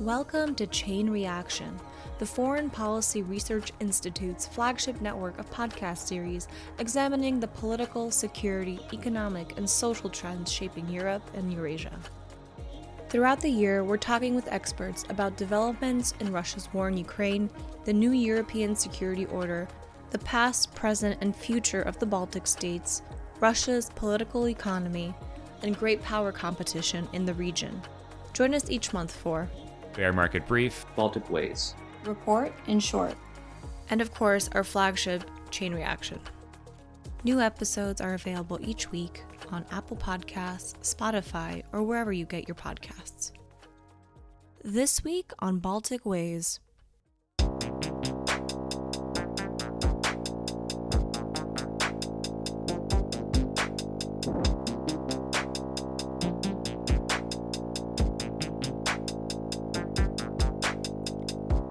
Welcome to Chain Reaction, the Foreign Policy Research Institute's flagship network of podcast series examining the political, security, economic, and social trends shaping Europe and Eurasia. Throughout the year, we're talking with experts about developments in Russia's war in Ukraine, the new European security order, the past, present, and future of the Baltic states, Russia's political economy, and great power competition in the region. Join us each month for Bear Market Brief, Baltic Ways, Report in Short, and of course, our flagship, Chain Reaction. New episodes are available each week on Apple Podcasts, Spotify, or wherever you get your podcasts. This week on Baltic Ways.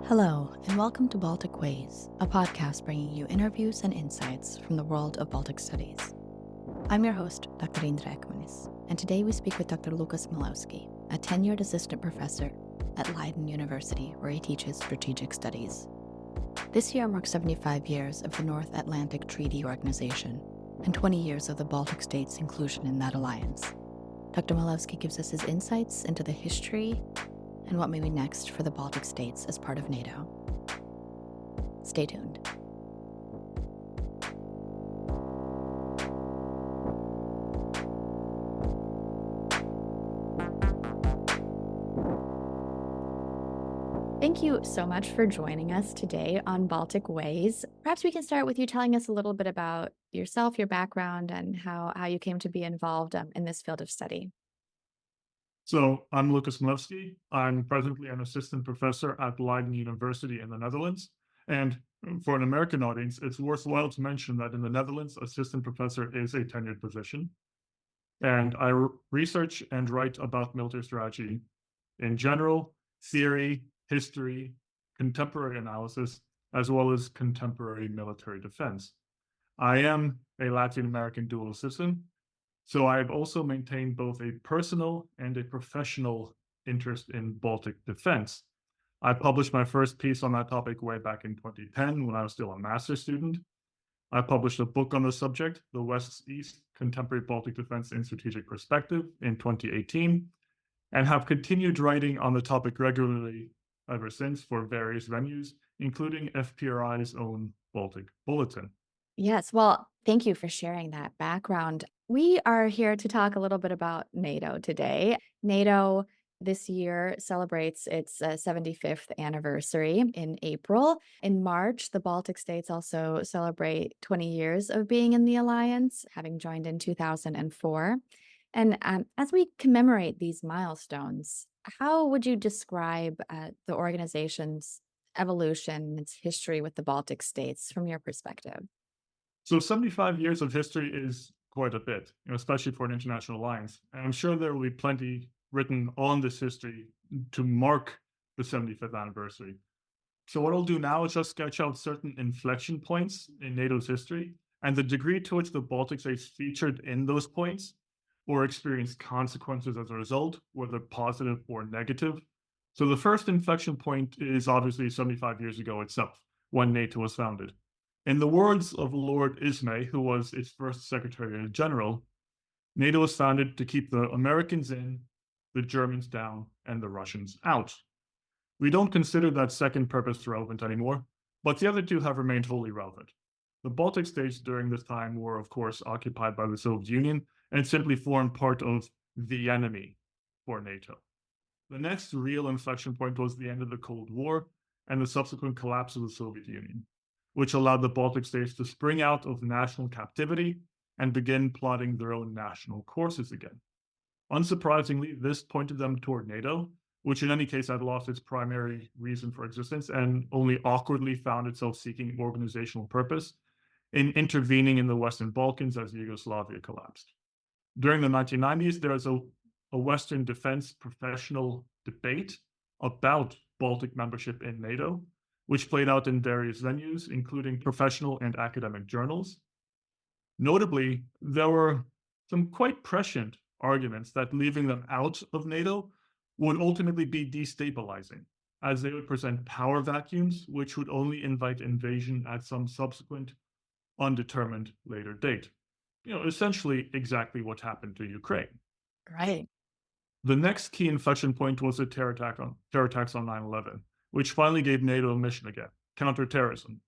Hello, and welcome to Baltic Ways, a podcast bringing you interviews and insights from the world of Baltic studies. I'm your host, Dr. Indra Ekmanis, and today we speak with Dr. Lukas Milevski, a tenured assistant professor at Leiden University, where he teaches strategic studies. This year marks 75 years of the North Atlantic Treaty Organization and 20 years of the Baltic states' inclusion in that alliance. Dr. Milevski gives us his insights into the history and what may be next for the Baltic states as part of NATO. Stay tuned. Thank you so much for joining us today on Baltic Ways. Perhaps we can start with you telling us a little bit about yourself, your background, and how you came to be involved in this field of study. So I'm Lukas Milevski. I'm presently an assistant professor at Leiden University in the Netherlands. And for an American audience, it's worthwhile to mention that in the Netherlands, assistant professor is a tenured position. And I research and write about military strategy in general, theory, history, contemporary analysis, as well as contemporary military defense. I am a Latin American dual citizen, so I've also maintained both a personal and a professional interest in Baltic defense. I published my first piece on that topic way back in 2010 when I was still a master's student. I published a book on the subject, The West-East Contemporary Baltic Defense in Strategic Perspective, in 2018, and have continued writing on the topic regularly ever since for various venues, including FPRI's own Baltic Bulletin. Yes, well, thank you for sharing that background. We are here to talk a little bit about NATO today. NATO this year celebrates its 75th anniversary in April. In March, the Baltic states also celebrate 20 years of being in the alliance, having joined in 2004. And as we commemorate these milestones, how would you describe the organization's evolution, its history with the Baltic states from your perspective? So 75 years of history is quite a bit, especially for an international alliance. And I'm sure there will be plenty written on this history to mark the 75th anniversary. So what I'll do now is just sketch out certain inflection points in NATO's history and the degree to which the Baltic states featured in those points or experienced consequences as a result, whether positive or negative. So the first inflection point is obviously 75 years ago itself, when NATO was founded. In the words of Lord Ismay, who was its first Secretary General, NATO was founded to keep the Americans in, the Germans down, and the Russians out. We don't consider that second purpose relevant anymore, but the other two have remained wholly relevant. The Baltic states during this time were, of course, occupied by the Soviet Union and simply formed part of the enemy for NATO. The next real inflection point was the end of the Cold War and the subsequent collapse of the Soviet Union, which allowed the Baltic states to spring out of national captivity and begin plotting their own national courses again. Unsurprisingly, this pointed them toward NATO, which in any case had lost its primary reason for existence and only awkwardly found itself seeking organizational purpose in intervening in the Western Balkans as Yugoslavia collapsed. During the 1990s, there was a Western defense professional debate about Baltic membership in NATO, which played out in various venues, including professional and academic journals. Notably, there were some quite prescient arguments that leaving them out of NATO would ultimately be destabilizing, as they would present power vacuums, which would only invite invasion at some subsequent, undetermined later date. Essentially exactly what happened to Ukraine. Right. The next key inflection point was the terror attacks on 9/11, which finally gave NATO a mission again: counterterrorism,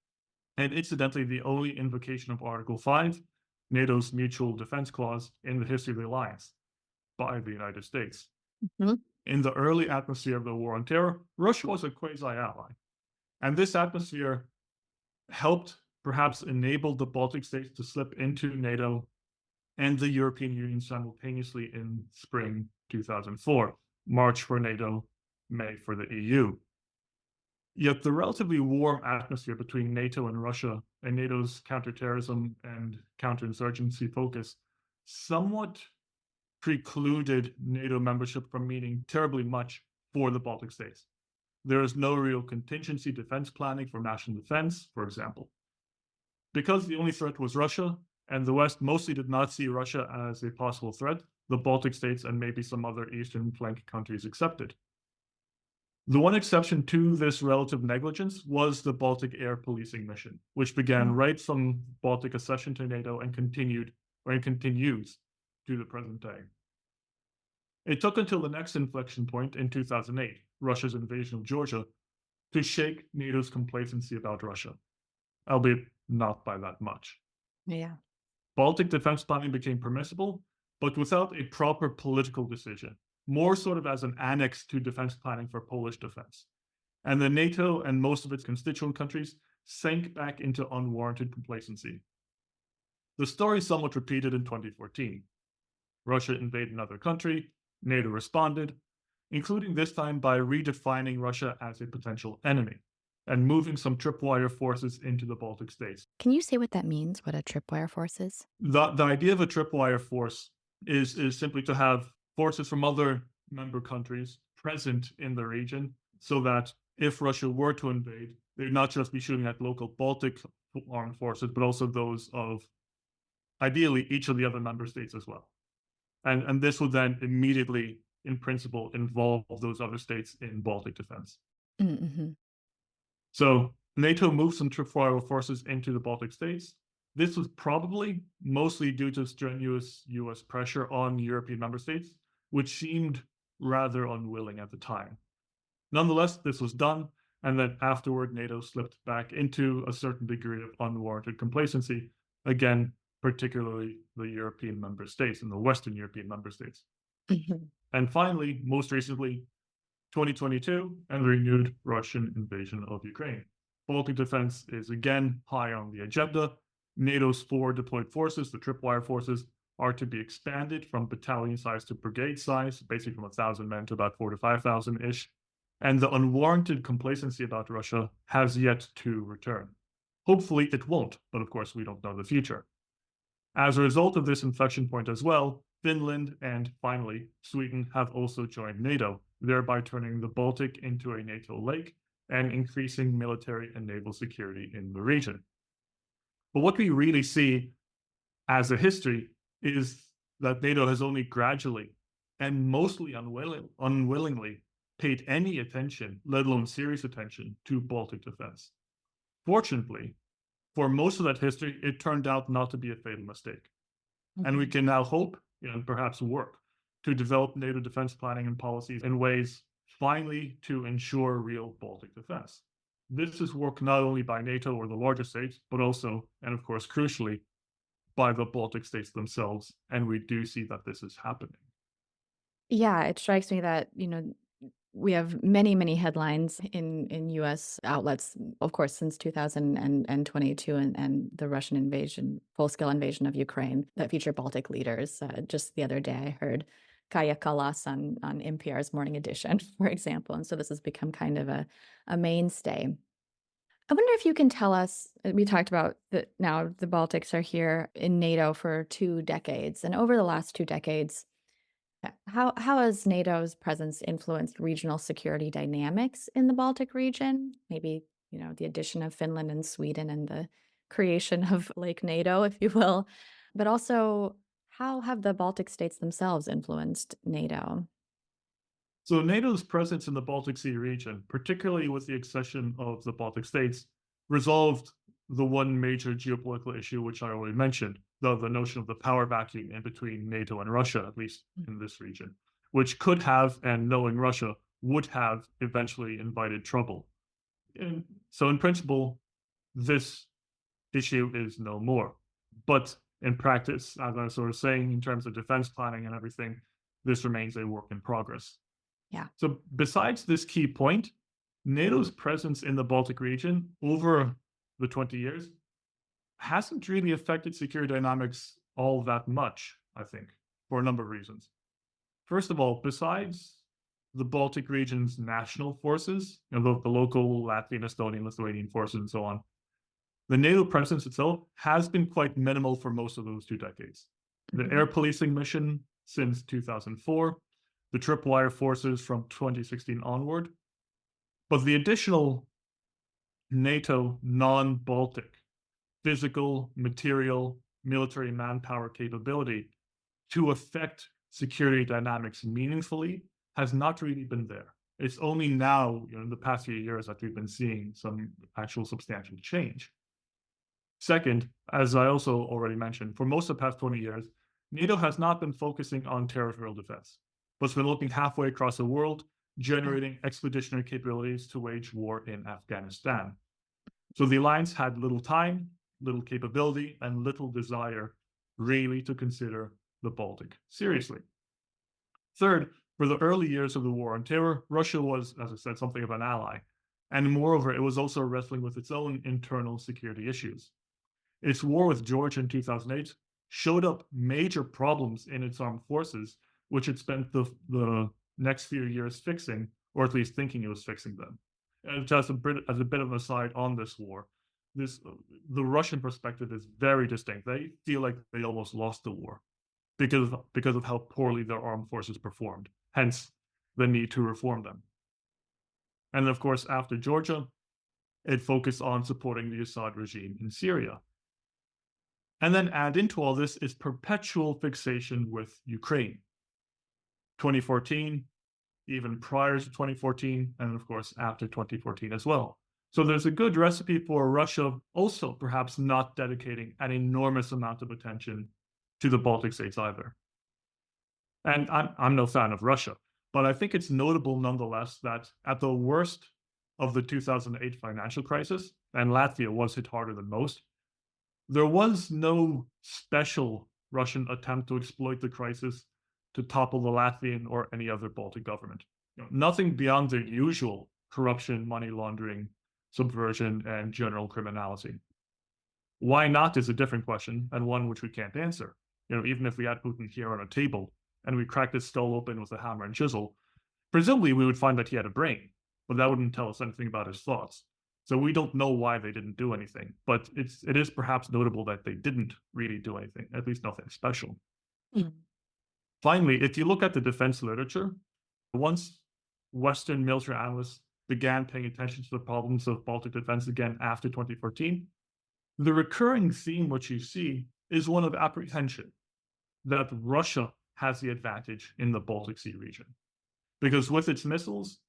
and incidentally, the only invocation of Article 5, NATO's Mutual Defense Clause, in the history of the alliance by the United States. Mhm. In the early atmosphere of the war on terror, Russia was a quasi-ally, and this atmosphere helped perhaps enable the Baltic states to slip into NATO and the European Union simultaneously in spring 2004, March for NATO, May for the EU. Yet the relatively warm atmosphere between NATO and Russia and NATO's counterterrorism and counterinsurgency focus somewhat precluded NATO membership from meaning terribly much for the Baltic states. There is no real contingency defense planning for national defense, for example. Because the only threat was Russia, and the West mostly did not see Russia as a possible threat, the Baltic states and maybe some other eastern flank countries accepted. The one exception to this relative negligence was the Baltic air policing mission, which began right from Baltic accession to NATO and continues to the present day. It took until the next inflection point in 2008, Russia's invasion of Georgia, to shake NATO's complacency about Russia, albeit not by that much. Yeah. Baltic defense planning became permissible, but without a proper political decision, more sort of as an annex to defense planning for Polish defense. And the NATO and most of its constituent countries sank back into unwarranted complacency. The story is somewhat repeated in 2014. Russia invaded another country, NATO responded, including this time by redefining Russia as a potential enemy and moving some tripwire forces into the Baltic states. Can you say what that means, what a tripwire force is? The idea of a tripwire force is simply to have forces from other member countries present in the region so that if Russia were to invade, they'd not just be shooting at local Baltic armed forces, but also those of ideally each of the other member states as well. And this would then immediately, in principle, involve those other states in Baltic defense. Mm-hmm. So NATO moved some tripwire forces into the Baltic states. This was probably mostly due to strenuous US pressure on European member states, which seemed rather unwilling at the time. Nonetheless, this was done, and then afterward, NATO slipped back into a certain degree of unwarranted complacency, again, particularly the European member states and the Western European member states. Mm-hmm. And finally, most recently, 2022 and the renewed Russian invasion of Ukraine. Baltic defense is again high on the agenda. NATO's 4 deployed forces, the tripwire forces, are to be expanded from battalion size to brigade size, basically from 1,000 men to about 4,000 to 5,000-ish. And the unwarranted complacency about Russia has yet to return. Hopefully it won't, but of course we don't know the future. As a result of this inflection point as well, Finland and finally Sweden have also joined NATO, thereby turning the Baltic into a NATO lake and increasing military and naval security in the region. But what we really see as a history is that NATO has only gradually and mostly unwillingly paid any attention, let alone serious attention, to Baltic defense. Fortunately, for most of that history, it turned out not to be a fatal mistake. Mm-hmm. And we can now hope and perhaps work to develop NATO defense planning and policies in ways finally to ensure real Baltic defense. This is work not only by NATO or the larger states, but also, and of course, crucially, by the Baltic states themselves. And we do see that this is happening. Yeah, it strikes me that, we have many, many headlines in U.S. outlets, of course, since 2022 and the Russian invasion, full-scale invasion of Ukraine that feature Baltic leaders. Just the other day, I heard Kaya Kallas on NPR's Morning Edition, for example. And so this has become kind of a mainstay. I wonder if you can tell us, we talked about that now the Baltics are here in NATO for 2 decades. And over the last 2 decades, how has NATO's presence influenced regional security dynamics in the Baltic region? Maybe, the addition of Finland and Sweden and the creation of Lake NATO, if you will. But also, how have the Baltic states themselves influenced NATO? So NATO's presence in the Baltic Sea region, particularly with the accession of the Baltic states, resolved the one major geopolitical issue, which I already mentioned, the notion of the power vacuum in between NATO and Russia, at least in this region, which could have, and knowing Russia, would have eventually invited trouble. And so, in principle, this issue is no more. But in practice, as I was sort of saying, in terms of defense planning and everything, this remains a work in progress. Yeah. So, besides this key point, NATO's presence in the Baltic region over the 20 years hasn't really affected security dynamics all that much, I think, for a number of reasons. First of all, besides the Baltic region's national forces, the local Latvian, Estonian, Lithuanian forces, and so on, the NATO presence itself has been quite minimal for most of those 2 decades. The air policing mission since 2004, the tripwire forces from 2016 onward, but the additional NATO non-Baltic physical, material, military manpower capability to affect security dynamics meaningfully has not really been there. It's only now, in the past few years, that we've been seeing some actual substantial change. Second, as I also already mentioned, for most of the past 20 years, NATO has not been focusing on territorial defense, but it's been looking halfway across the world, generating expeditionary capabilities to wage war in Afghanistan. So the alliance had little time, little capability, and little desire really to consider the Baltic seriously. Third, for the early years of the war on terror, Russia was, as I said, something of an ally. And moreover, it was also wrestling with its own internal security issues. Its war with Georgia in 2008 showed up major problems in its armed forces, which it spent the next few years fixing, or at least thinking it was fixing them. And just as a bit of an aside on this war, the Russian perspective is very distinct. They feel like they almost lost the war because of how poorly their armed forces performed, hence the need to reform them. And of course, after Georgia, it focused on supporting the Assad regime in Syria. And then add into all this is perpetual fixation with Ukraine. 2014, even prior to 2014, and of course after 2014 as well. So there's a good recipe for Russia also perhaps not dedicating an enormous amount of attention to the Baltic states either. And I'm no fan of Russia, but I think it's notable nonetheless that at the worst of the 2008 financial crisis, and Latvia was hit harder than most, there was no special Russian attempt to exploit the crisis to topple the Latvian or any other Baltic government. Nothing beyond the usual corruption, money laundering, subversion, and general criminality. Why not is a different question, and one which we can't answer. Even if we had Putin here on a table and we cracked his skull open with a hammer and chisel, presumably we would find that he had a brain, but that wouldn't tell us anything about his thoughts. So we don't know why they didn't do anything, but it is perhaps notable that they didn't really do anything, at least nothing special. Mm. Finally, if you look at the defense literature, once Western military analysts began paying attention to the problems of Baltic defense again after 2014, the recurring theme which you see is one of apprehension that Russia has the advantage in the Baltic Sea region. Because with its missiles,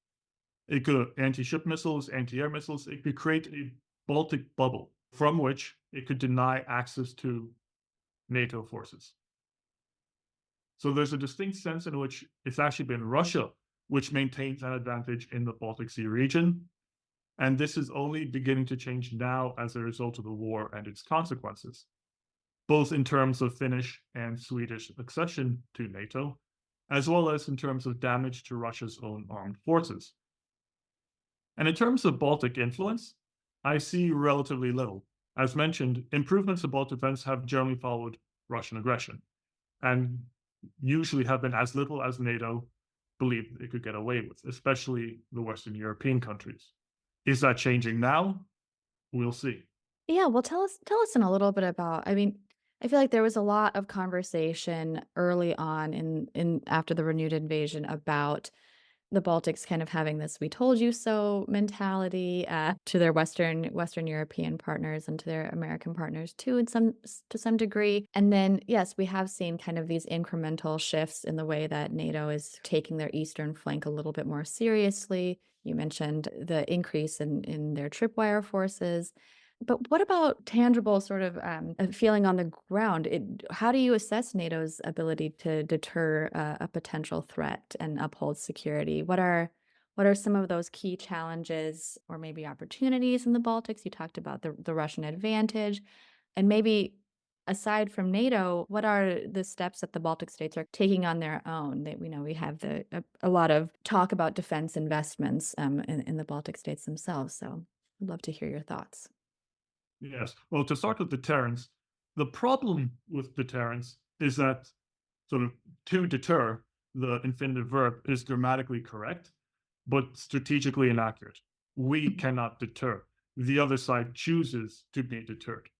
it could anti-ship missiles, anti-air missiles, it could create a Baltic bubble from which it could deny access to NATO forces. So there's a distinct sense in which it's actually been Russia which maintains an advantage in the Baltic Sea region. And this is only beginning to change now as a result of the war and its consequences, both in terms of Finnish and Swedish accession to NATO, as well as in terms of damage to Russia's own armed forces. And in terms of Baltic influence, I see relatively little. As mentioned, improvements in Baltic defense have generally followed Russian aggression, and usually have been as little as NATO believed it could get away with, especially the Western European countries. Is that changing now? We'll see. Yeah, well, tell us in a little bit about. I mean, I feel like there was a lot of conversation early on in after the renewed invasion about the Baltics kind of having this "we told you so" mentality to their Western European partners and to their American partners too, to some degree. And then, yes, we have seen kind of these incremental shifts in the way that NATO is taking their eastern flank a little bit more seriously. You mentioned the increase in their tripwire forces. But what about tangible sort of feeling on the ground? How do you assess NATO's ability to deter a potential threat and uphold security? What are some of those key challenges or maybe opportunities in the Baltics? You talked about the Russian advantage, and maybe aside from NATO, what are the steps that the Baltic states are taking on their own? That we have a lot of talk about defense investments in the Baltic states themselves. So I'd love to hear your thoughts. Yes. Well, to start with deterrence, the problem with deterrence is that sort of to deter, the infinitive verb is grammatically correct, but strategically inaccurate. We cannot deter. The other side chooses to be deterred.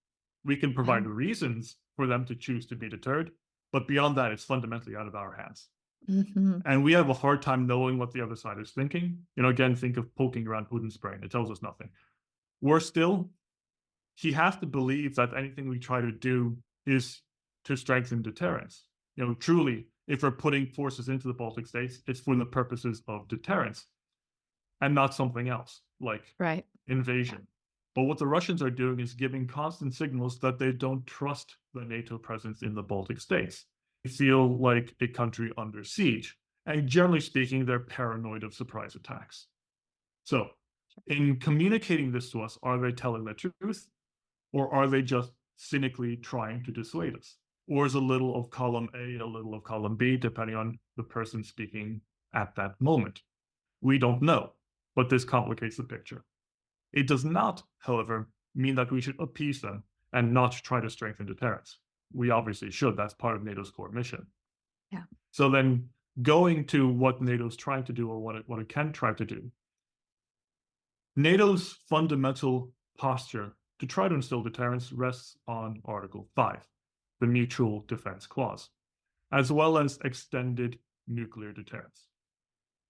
We can provide reasons for them to choose to be deterred, but beyond that, it's fundamentally out of our hands. Mm-hmm. And we have a hard time knowing what the other side is thinking. Again, think of poking around Putin's brain. It tells us nothing. Worse still, he has to believe that anything we try to do is to strengthen deterrence. Truly, if we're putting forces into the Baltic states, it's for the purposes of deterrence and not something else like Right. invasion. But what the Russians are doing is giving constant signals that they don't trust the NATO presence in the Baltic states. They feel like a country under siege. And generally speaking, they're paranoid of surprise attacks. So, in communicating this to us, are they telling the truth? Or are they just cynically trying to dissuade us? Or is a little of column A, a little of column B, depending on the person speaking at that moment? We don't know, but this complicates the picture. It does not, however, mean that we should appease them and not try to strengthen deterrence. We obviously should. That's part of NATO's core mission. Yeah. So then going to what NATO's trying to do or what it can try to do, NATO's fundamental posture to try to instill deterrence rests on Article 5, the Mutual Defense Clause, as well as extended nuclear deterrence.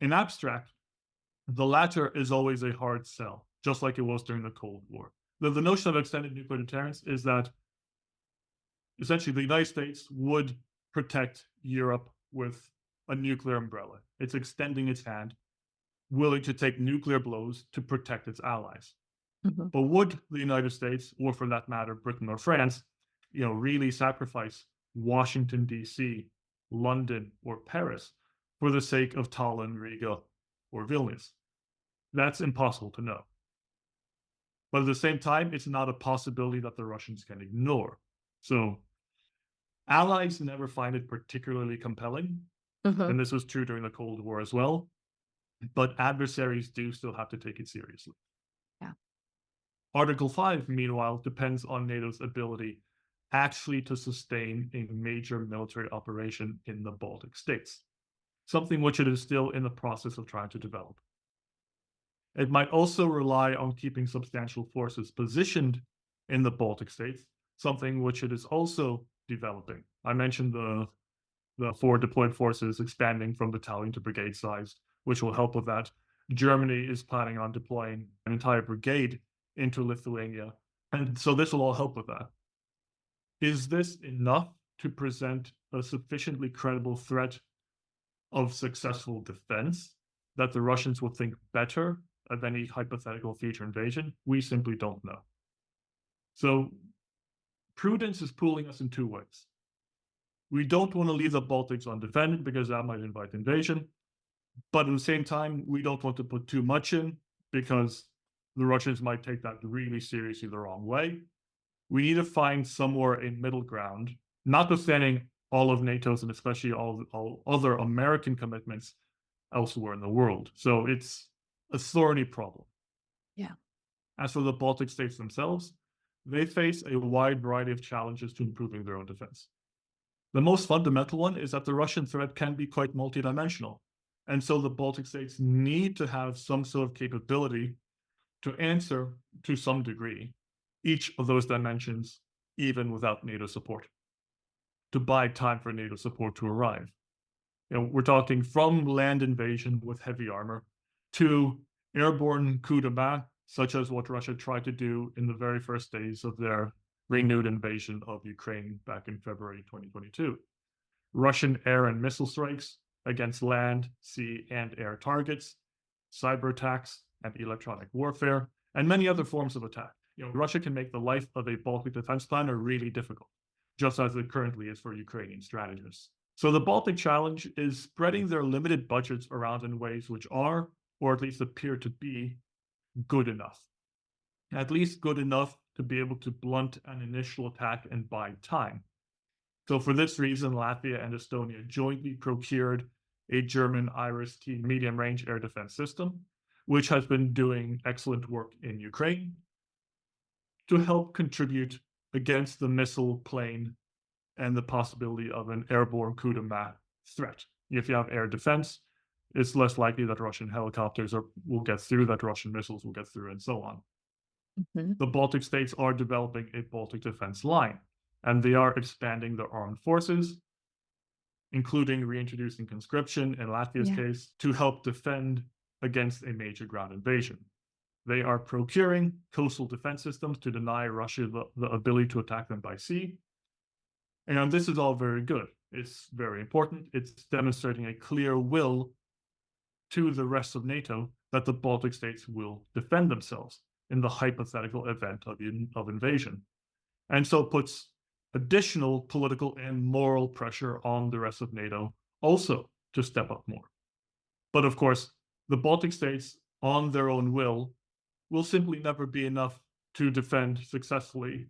In abstract, the latter is always a hard sell, just like it was during the Cold War. The notion of extended nuclear deterrence is that essentially the United States would protect Europe with a nuclear umbrella. It's extending its hand, willing to take nuclear blows to protect its allies. Mm-hmm. But would the United States, or for that matter, Britain or France, really sacrifice Washington, D.C., London, or Paris for the sake of Tallinn, Riga, or Vilnius? That's impossible to know. But at the same time, it's not a possibility that the Russians can ignore. So allies never find it particularly compelling. Mm-hmm. And this was true during the Cold War as well. But adversaries do still have to take it seriously. Yeah. Article 5, meanwhile, depends on NATO's ability actually to sustain a major military operation in the Baltic states, something which it is still in the process of trying to develop. It might also rely on keeping substantial forces positioned in the Baltic states, something which it is also developing. I mentioned the 4 deployed forces expanding from battalion to brigade size, which will help with that. Germany is planning on deploying an entire brigade into Lithuania, and so this will all help with that. Is this enough to present a sufficiently credible threat of successful defense that the Russians will think better of any hypothetical future invasion? We simply don't know. So prudence is pulling us in 2 ways. We don't want to leave the Baltics undefended because that might invite invasion. But at the same time, we don't want to put too much in because the Russians might take that really seriously the wrong way. We need to find somewhere in middle ground, notwithstanding all of NATO's and especially all other American commitments elsewhere in the world. So it's a thorny problem. Yeah. As for the Baltic states themselves, they face a wide variety of challenges to improving their own defense. The most fundamental one is that the Russian threat can be quite multidimensional. And so the Baltic states need to have some sort of capability to answer, to some degree, each of those dimensions, even without NATO support, to buy time for NATO support to arrive. We're talking from land invasion with heavy armor to airborne coup de main, such as what Russia tried to do in the very first days of their renewed invasion of Ukraine back in February 2022. Russian air and missile strikes against land, sea, and air targets, cyber attacks, and electronic warfare, and many other forms of attack. Russia can make the life of a Baltic defense planner really difficult, just as it currently is for Ukrainian strategists. So the Baltic challenge is spreading their limited budgets around in ways which are, or at least appear to be, good enough. At least good enough to be able to blunt an initial attack and buy time. So for this reason, Latvia and Estonia jointly procured a German IRIS-T medium-range air defense system, which has been doing excellent work in Ukraine to help contribute against the missile plane and the possibility of an airborne coup de main threat. If you have air defense, it's less likely that Russian helicopters will get through, that Russian missiles will get through, and so on. The Baltic states are developing a Baltic defense line, and they are expanding their armed forces, including reintroducing conscription in Latvia's case, to help defend against a major ground invasion. They are procuring coastal defense systems to deny Russia the ability to attack them by sea. And this is all very good. It's very important. It's demonstrating a clear will to the rest of NATO that the Baltic states will defend themselves in the hypothetical event of invasion. And so puts additional political and moral pressure on the rest of NATO also to step up more. But of course, the Baltic states, on their own will simply never be enough to defend successfully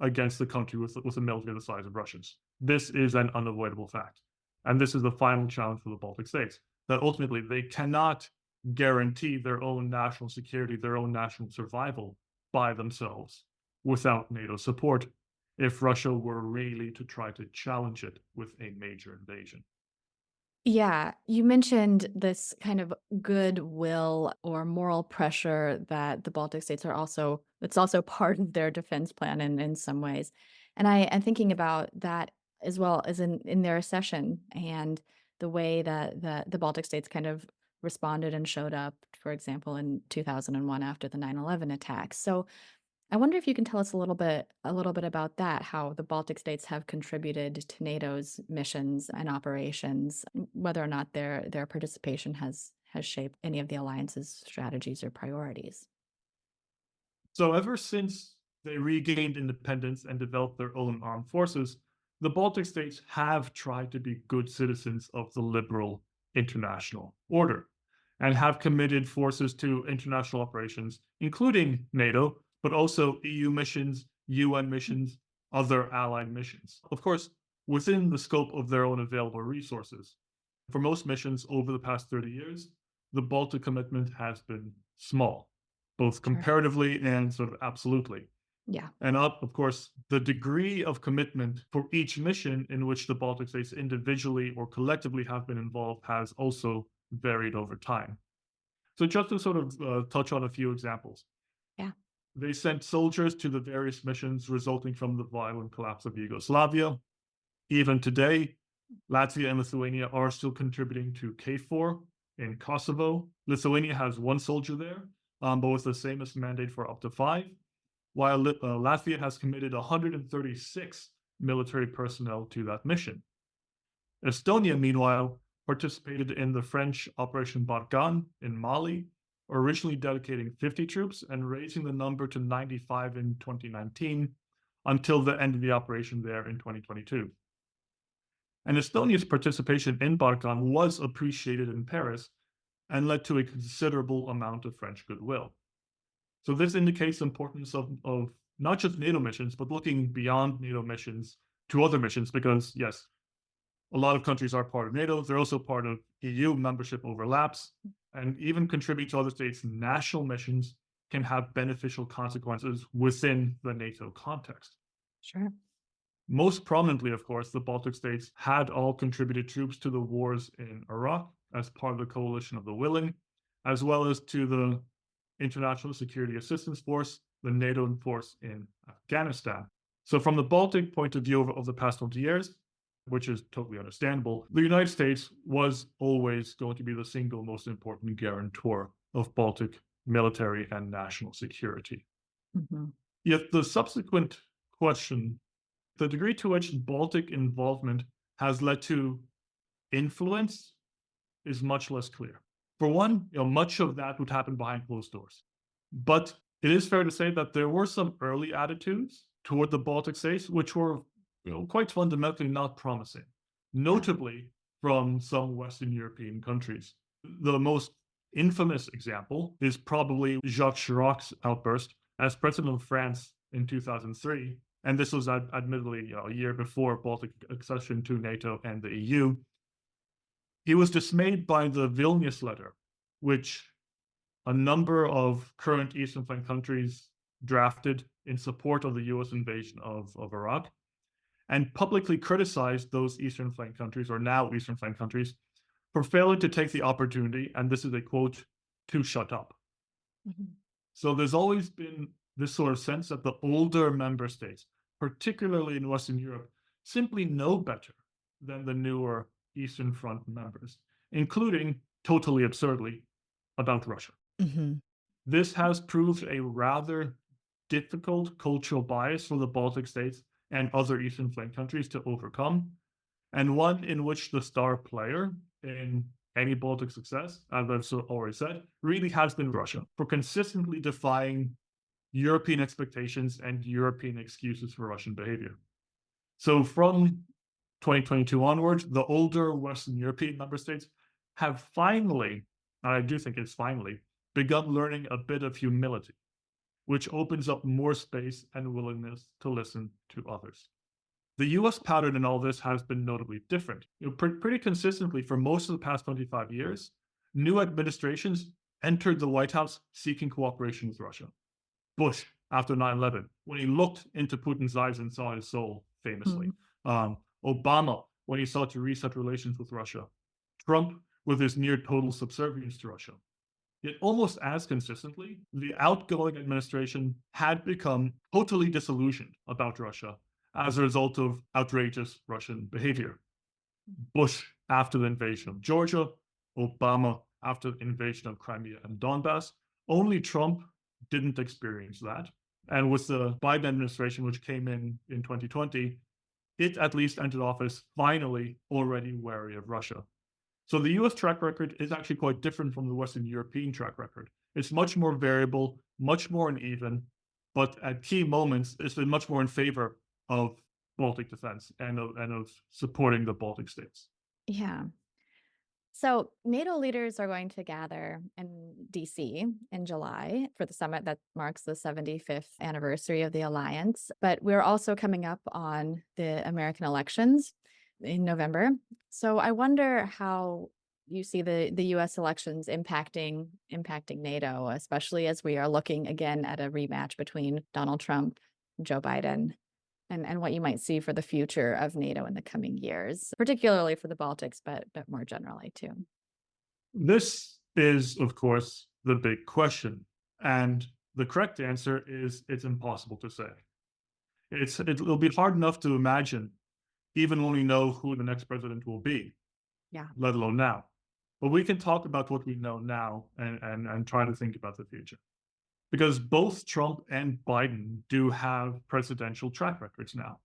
against the country with a military the size of Russia's. This is an unavoidable fact. And this is the final challenge for the Baltic states, that ultimately they cannot guarantee their own national security, their own national survival by themselves without NATO support if Russia were really to try to challenge it with a major invasion. Yeah, you mentioned this kind of goodwill or moral pressure that the Baltic states it's also part of their defense plan in some ways. And I'm thinking about that as well as in their accession and the way that the Baltic states kind of responded and showed up, for example, in 2001 after the 9/11 attacks. So I wonder if you can tell us a little bit about that, how the Baltic states have contributed to NATO's missions and operations, whether or not their participation has shaped any of the alliance's strategies or priorities. So ever since they regained independence and developed their own armed forces, the Baltic states have tried to be good citizens of the liberal international order and have committed forces to international operations, including NATO, but also EU missions, UN missions, other allied missions. Of course, within the scope of their own available resources. For most missions over the past 30 years, the Baltic commitment has been small, both comparatively and sort of absolutely. Yeah. And of course, the degree of commitment for each mission in which the Baltic states individually or collectively have been involved has also varied over time. So just to sort of touch on a few examples. Yeah. They sent soldiers to the various missions resulting from the violent collapse of Yugoslavia. Even today, Latvia and Lithuania are still contributing to KFOR in Kosovo. Lithuania has 1 soldier there, but with the same mandate for up to 5, while Latvia has committed 136 military personnel to that mission. Estonia, meanwhile, participated in the French Operation Barkhane in Mali, originally dedicating 50 troops and raising the number to 95 in 2019 until the end of the operation there in 2022. And Estonia's participation in Barkhane was appreciated in Paris and led to a considerable amount of French goodwill. So this indicates the importance of not just NATO missions, but looking beyond NATO missions to other missions, because yes, a lot of countries are part of NATO. They're also part of EU. Membership overlaps, and even contribute to other states' national missions can have beneficial consequences within the NATO context. Sure. Most prominently, of course, the Baltic states had all contributed troops to the wars in Iraq as part of the Coalition of the Willing, as well as to the International Security Assistance Force, the NATO force in Afghanistan. So from the Baltic point of view of the past 20 years, which is totally understandable, the United States was always going to be the single most important guarantor of Baltic military and national security. Mhm. Yet the subsequent question, the degree to which Baltic involvement has led to influence, is much less clear. For one, much of that would happen behind closed doors. But it is fair to say that there were some early attitudes toward the Baltic states which were quite fundamentally not promising, notably from some Western European countries. The most infamous example is probably Jacques Chirac's outburst as president of France in 2003. And this was admittedly a year before Baltic accession to NATO and the EU. He was dismayed by the Vilnius letter, which a number of current Eastern Flank countries drafted in support of the US invasion of Iraq, and publicly criticized those Eastern Flank countries, or now Eastern Flank countries, for failing to take the opportunity, and this is a quote, to shut up. Mhm. So there's always been this sort of sense that the older member states, particularly in Western Europe, simply know better than the newer Eastern Front members, including, totally absurdly, about Russia. Mhm. This has proved a rather difficult cultural bias for the Baltic states and other Eastern Flank countries to overcome, and one in which the star player in any Baltic success, as I've already said, really has been Russia, for consistently defying European expectations and European excuses for Russian behavior. So from 2022 onwards, the older Western European member states have finally, and I do think it's finally, begun learning a bit of humility, which opens up more space and willingness to listen to others. The US pattern in all this has been notably different. Pretty consistently for most of the past 25 years, new administrations entered the White House seeking cooperation with Russia. Bush, after 9/11, when he looked into Putin's eyes and saw his soul, famously. Obama, when he sought to reset relations with Russia. Trump, with his near total subservience to Russia. Yet almost as consistently, the outgoing administration had become totally disillusioned about Russia as a result of outrageous Russian behavior. Bush after the invasion of Georgia, Obama after the invasion of Crimea and Donbass. Only Trump didn't experience that. And with the Biden administration, which came in 2020, it at least entered office finally already wary of Russia. So the US track record is actually quite different from the Western European track record. It's much more variable, much more uneven, but at key moments, it's been much more in favor of Baltic defense and of supporting the Baltic states. Yeah. So NATO leaders are going to gather in DC in July for the summit that marks the 75th anniversary of the alliance. But we're also coming up on the American elections in November. So I wonder how you see the US elections impacting NATO, especially as we are looking again at a rematch between Donald Trump and Joe Biden. And what you might see for the future of NATO in the coming years, particularly for the Baltics, but more generally too. This is, of course, the big question. And the correct answer is it's impossible to say. It'll be hard enough to imagine, even when we know who the next president will be, let alone now. But we can talk about what we know now and try to think about the future. Because both Trump and Biden do have presidential track records now.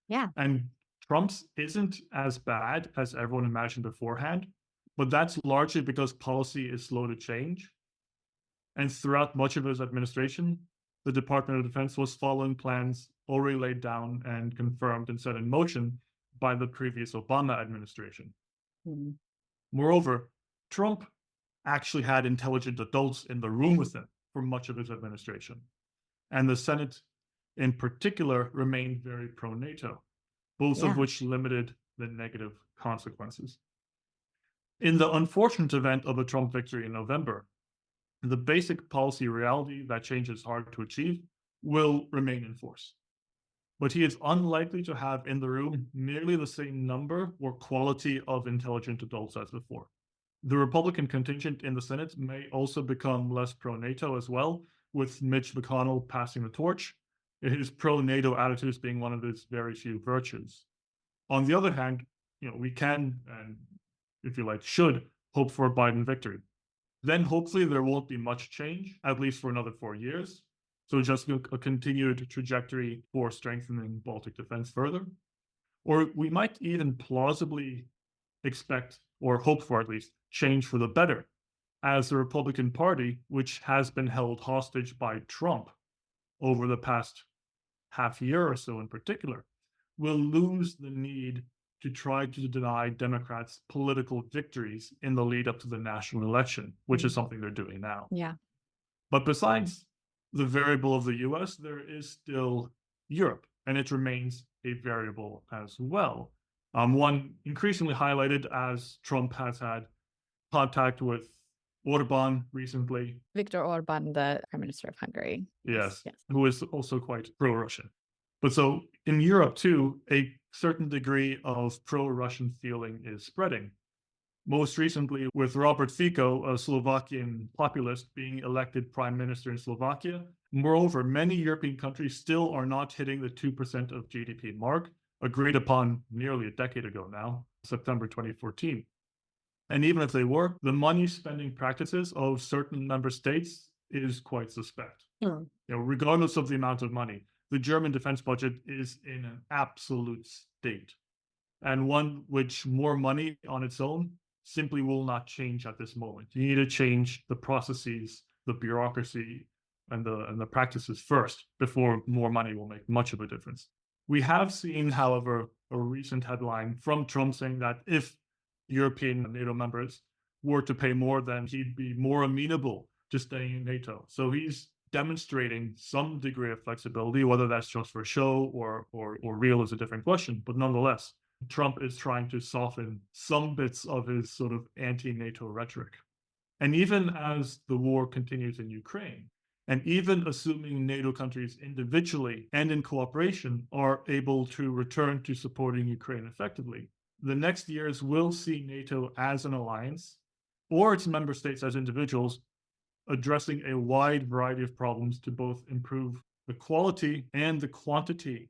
Yeah. And Trump's isn't as bad as everyone imagined beforehand, but that's largely because policy is slow to change. And throughout much of his administration, the Department of Defense was following plans already laid down and confirmed and set in motion by the previous Obama administration. Mhm. Moreover, Trump actually had intelligent adults in the room with him for much of his administration. And the Senate, in particular, remained very pro-NATO, both of which limited the negative consequences. In the unfortunate event of a Trump victory in November, the basic policy reality that change is hard to achieve will remain in force. But he is unlikely to have in the room nearly the same number or quality of intelligent adults as before. The Republican contingent in the Senate may also become less pro-NATO as well, with Mitch McConnell passing the torch, his pro-NATO attitudes being one of his very few virtues. On the other hand, we can, and if you like, should hope for a Biden victory. Then hopefully there won't be much change, at least for another 4 years. So just a continued trajectory for strengthening Baltic defense further. Or we might even plausibly expect, or hope for at least, change for the better, as the Republican Party, which has been held hostage by Trump over the past half year or so in particular, will lose the need to try to deny Democrats political victories in the lead up to the national election, which is something they're doing now. Yeah. But besides the variable of the US, there is still Europe, and it remains a variable as well. One increasingly highlighted as Trump has had contact with Orban recently. Viktor Orban, the Prime Minister of Hungary. Yes, Yes. who is also quite pro-Russian. But so in Europe too, a certain degree of pro-Russian feeling is spreading. Most recently with Robert Fico, a Slovakian populist, being elected prime minister in Slovakia. Moreover, many European countries still are not hitting the 2% of GDP mark, agreed upon nearly a decade ago now, September 2014. And even if they were, the money spending practices of certain member states is quite suspect. Regardless of the amount of money, the German defense budget is in an absolute state, and one which more money on its own simply will not change at this moment. You need to change the processes, the bureaucracy, and the practices first before more money will make much of a difference. We have seen, however, a recent headline from Trump saying that if European NATO members were to pay more, then he'd be more amenable to staying in NATO. So he's demonstrating some degree of flexibility, whether that's just for show or real is a different question. But nonetheless, Trump is trying to soften some bits of his sort of anti-NATO rhetoric. And even as the war continues in Ukraine, and even assuming NATO countries individually and in cooperation are able to return to supporting Ukraine effectively, the next years will see NATO as an alliance, or its member states as individuals, addressing a wide variety of problems to both improve the quality and the quantity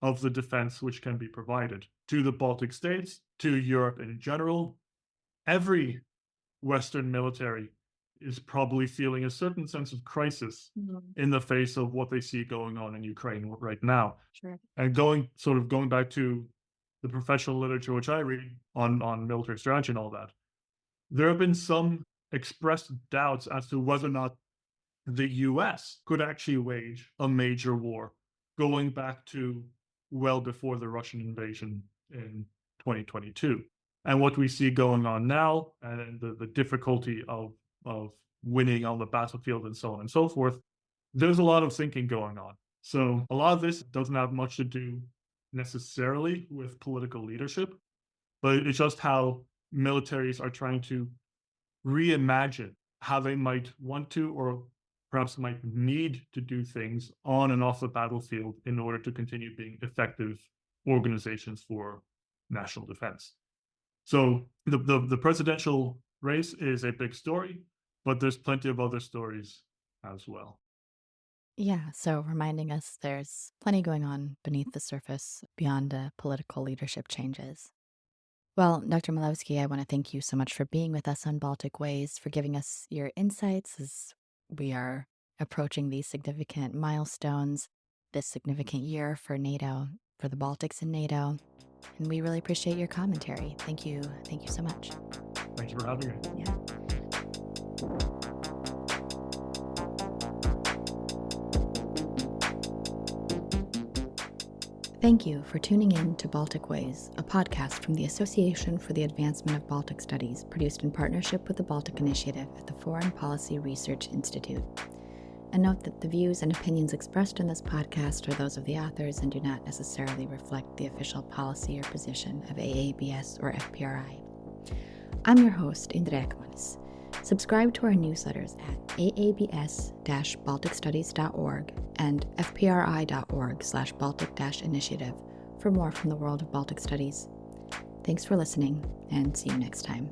of the defense which can be provided to the Baltic states, to Europe in general. Every Western military is probably feeling a certain sense of crisis in the face of what they see going on in Ukraine right now. Sure. And going back to the professional literature which I read on military strategy and all that, there have been some expressed doubts as to whether or not the US could actually wage a major war, going back to well before the Russian invasion in 2022. And what we see going on now, and the difficulty of winning on the battlefield and so on and so forth, there's a lot of thinking going on. So a lot of this doesn't have much to do necessarily with political leadership, but it's just how militaries are trying to reimagine how they might want to, or perhaps might need to do things on and off the battlefield in order to continue being effective organizations for national defense. So the presidential race is a big story, but there's plenty of other stories as well. Yeah, so reminding us there's plenty going on beneath the surface beyond political leadership changes. Well, Dr. Milevski, I want to thank you so much for being with us on Baltic Ways, for giving us your insights as we are approaching these significant milestones, this significant year for NATO, for the Baltics and NATO. And we really appreciate your commentary. Thank you. Thank you so much. Thank you for having me. Yeah. Thank you for tuning in to Baltic Ways, a podcast from the Association for the Advancement of Baltic Studies, produced in partnership with the Baltic Initiative at the Foreign Policy Research Institute. And note that the views and opinions expressed in this podcast are those of the authors and do not necessarily reflect the official policy or position of AABS or FPRI. I'm your host, Indra Ekmanis. Subscribe to our newsletters at aabs-balticstudies.org and fpri.org/Baltic-initiative for more from the world of Baltic studies. Thanks for listening, and see you next time.